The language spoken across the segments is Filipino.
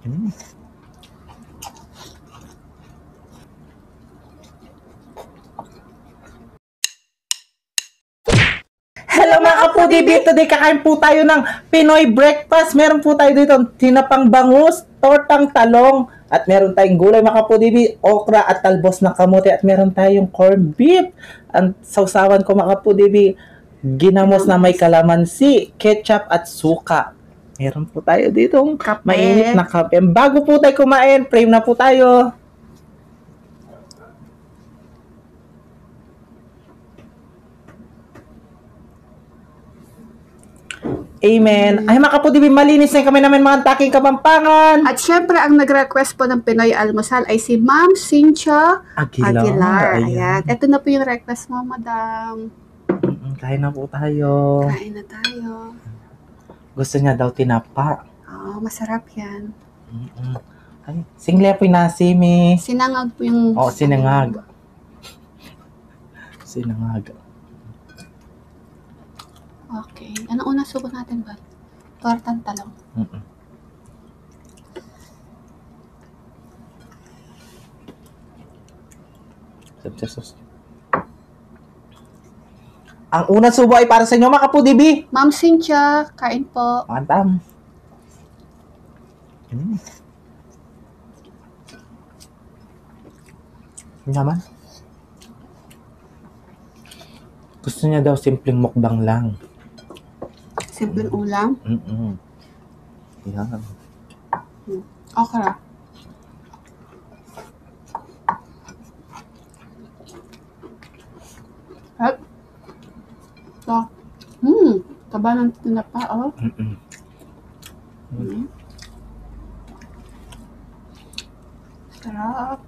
Mm. Hello mga kapudibi! Today kakain po tayo ng Pinoy breakfast. Meron po tayo dito tinapang bangus, tortang talong, at meron tayong gulay mga kapudibi, okra at talbos ng kamote, at meron tayong corned beef. Ang sausawan ko mga kapudibi, ginamos na may kalamansi, ketchup at suka. Meron po tayo ditong mainit na kape. Bago po tayo kumain, pray na po tayo. Amen. Ay mga kapudibi, malinis na yung kamay namin mga taking Kapampangan. At syempre, ang nag-request po ng Pinoy Almusal ay si Ma'am Cynthia Aguilar. Ayan. Ito na po yung request mo, Madam. Kain na po tayo. Kain na tayo. Gusto niya daw tinapa. Oo, masarap yan. Ay, single po yung nasi, mi. Sinangag po yung... Oo, sinangag. Sinangag. Okay. Ano una subo natin ba? Tortang talong. Ang unang subo ay para sa inyo mga kapudibi. Ma'am Cynthia, kain po. Mantam. Naman. Gusto niya daw simpleng mukbang lang. Simpleng ulam? Yan. Okra. At ito. Taba ng tinapa, oh. Sarap.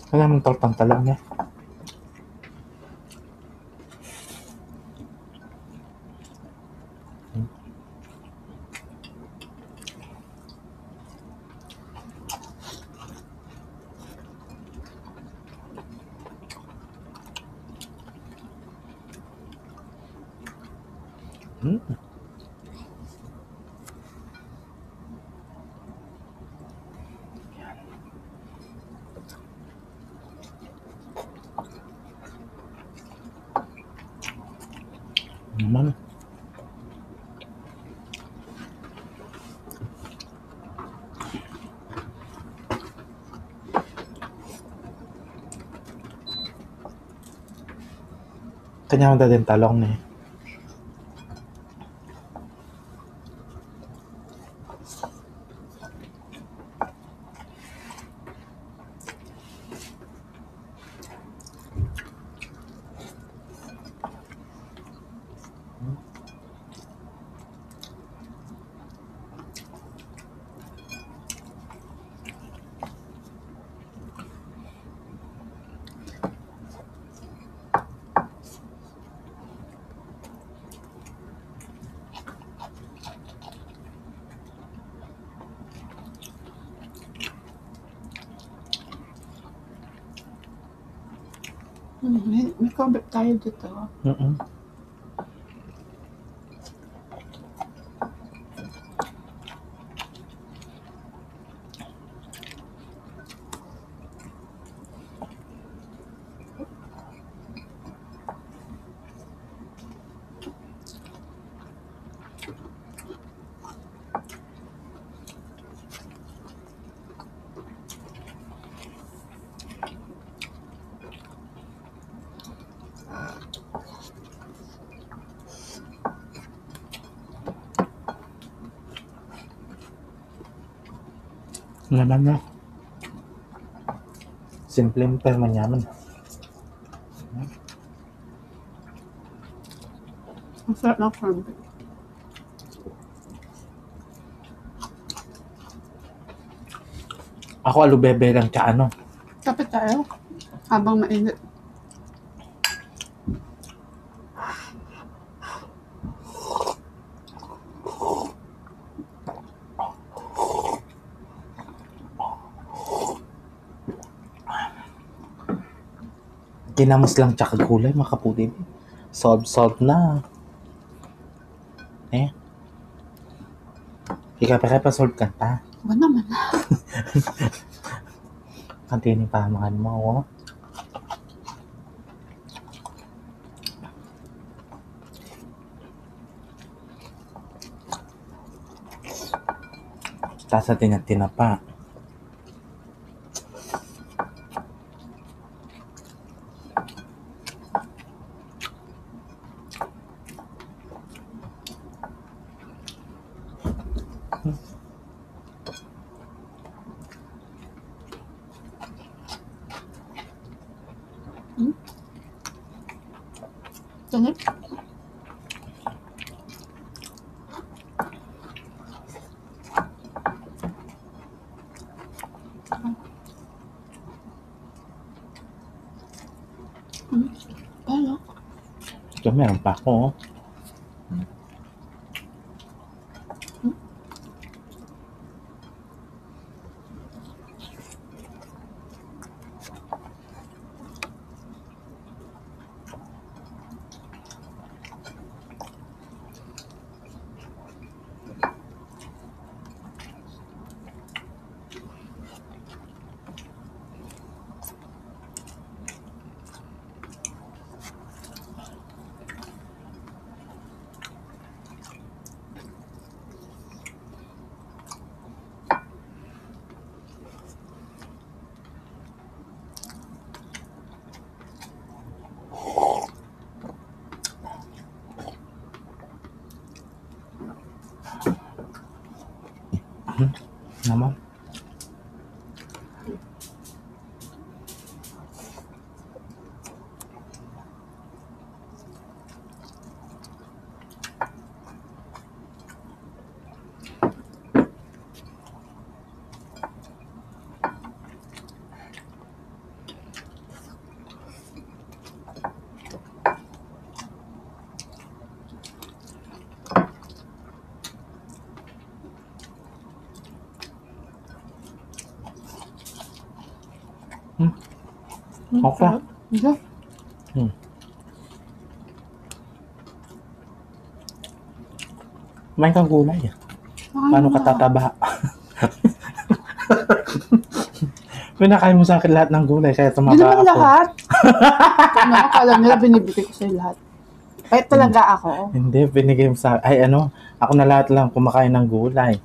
Wala mong tortang talong niya. Naman. Kanya mo din talong eh. May comment tayo dito. Naman na. Simple pero manyaman. Ang sarap ng corned beef. Ako alubebe lang tsaka ano. Kapit tayo. Habang mainit. Kinamos lang tsaka gulay, mga kapudi. Solve na. Eh? Ika pa solve ka pa. Wala naman. Kantinin pa makan mo, oh. Tapos natin ang tinapa. Ganun. Paano? Ito, meron pa ako, oh. Naman. Okay. Hindi. May kang gulay, ah. Paano ka tataba? Pinakain mo sa akin lahat ng gulay, kaya tumaba Hindi ako. naman lahat. Ano, akala nila binibigay ko sa'yo lahat. Kahit talaga ako. Hindi, binigay mo sa ay ano, ako na lahat lang kumakain ng gulay.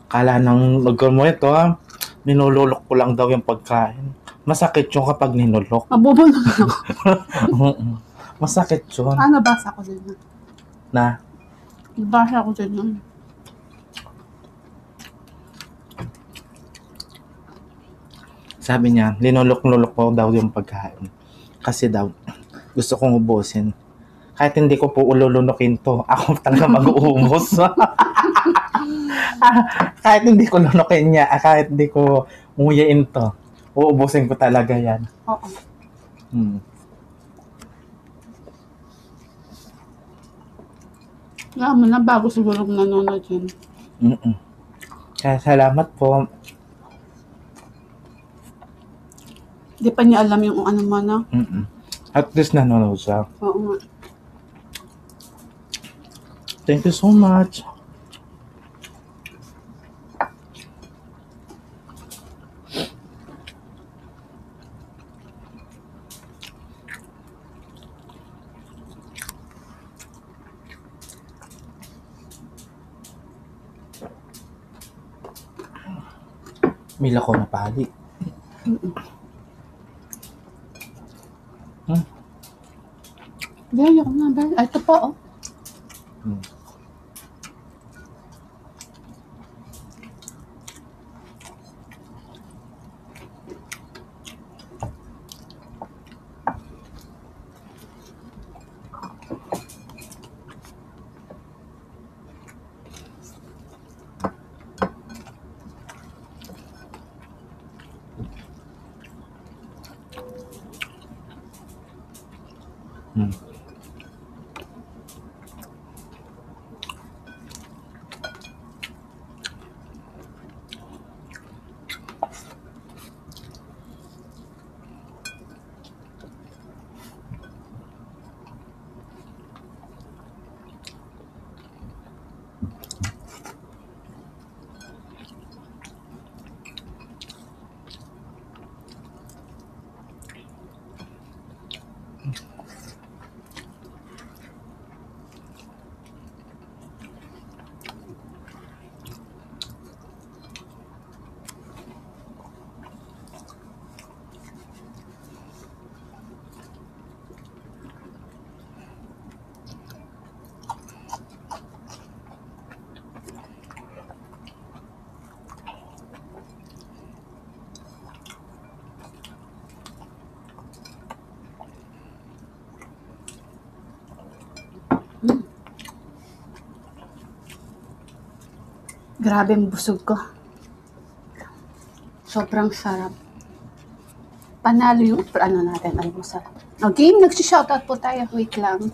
Kala ng lugar mo ito, ha? Ninululok ko lang daw yung pagkain. Masakit yun kapag ninulok. Mabubulong ako. Masakit yun. Nabasa ko din. Na? Nabasa ko din. Sabi niya, linulok-lulok ko daw yung pagkain. Kasi daw, gusto kong ubusin. Kahit hindi ko po ululunukin to, ako talaga mag-uubos. Kahit hindi ko lunukin niya, kahit hindi ko nguyain to, uubusin ko talaga yan. Oo. Nga mo na, bago siguro nanonood yun. Kaya salamat po. Di pa niya alam yung ano mo, no? At least nanonood siya. Oo nga. Thank you so much. Mila ko na pali. Hindi, ayoko na. Ay, ito po, oh. Grabe ang busog ko. Sobrang sarap. Panalo yung ano natin, almusal. Okay, nag-shoutout po tayo. Wait lang.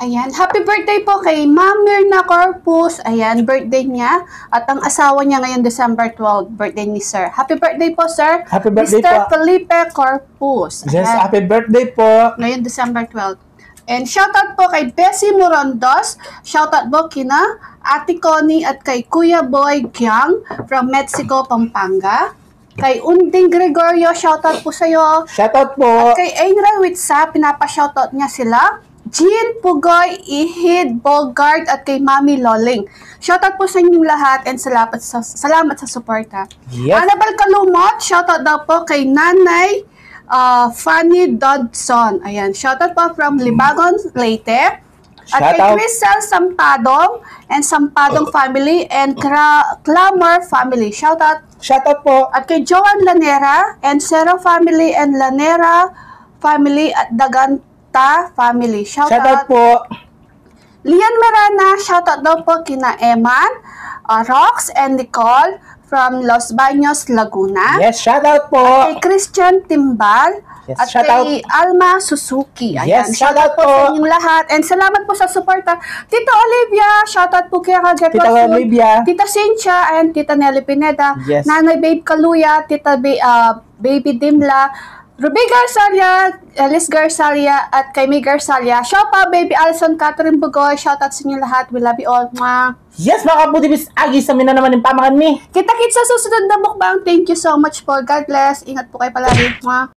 Ayan, happy birthday po kay Ma'am Mirna Corpus. Ayan, birthday niya. At ang asawa niya ngayon, December 12, birthday ni Sir. Happy birthday po, Sir. Happy birthday Mr. po. Felipe Corpus. Yes, Ayan. happy birthday po. Ngayon, December 12. And shoutout po kay Bessie Morondos. Shoutout po kina Ate Connie at kay Kuya Boy Giang from Mexico, Pampanga. Kay Unding Gregorio, shoutout po sa'yo. Shoutout po. At kay Ainra Witsa, pinapa-shoutout niya sila. Jean Pugoy, Ihid, Bogart, at kay Mami Loling. Shoutout po sa inyong lahat and salamat sa suporta. Yes. Annabel Kalumot, shoutout daw po kay Nanay Fanny Dodson. Ayan, shoutout po from Libagon, Leyte. At kay Shoutout. Crystal Sampadong and Sampadong family and Clamor family. Shoutout. Shoutout po. At kay Joan Lanera and Sero family and Lanera family at Daganta family. Shoutout Shoutout. po. Lian Merana, shoutout daw po kina Eman, Rox and Nicole from Los Baños, Laguna. Yes, shoutout po. Kay Christian Timbal. Yes, at shoutout. kay Alma Suzuki. Ayan, Yes, shoutout po sa po. inyong lahat. And salamat po sa suporta. Tita Olivia, shoutout po kay Rajet Tita Rasul, Olivia. Tita Cynthia, and Tita Nelly Pineda. Yes. Nanay Babe Kaluya, Tita Baby Dimla, Ruby Garzalia, Alice Garzalia, at kay May Garzalia. Shoutout Baby Alison, Catherine Bugoy. Shoutout sa inyo lahat. We love you all. Mwah. Yes, mga kapudibis, agi sa mina naman yung pamakan mi. Kita-kits sa susunod na mukbang. Thank you so much po. God bless. Ingat po kayo palagi. Mwah.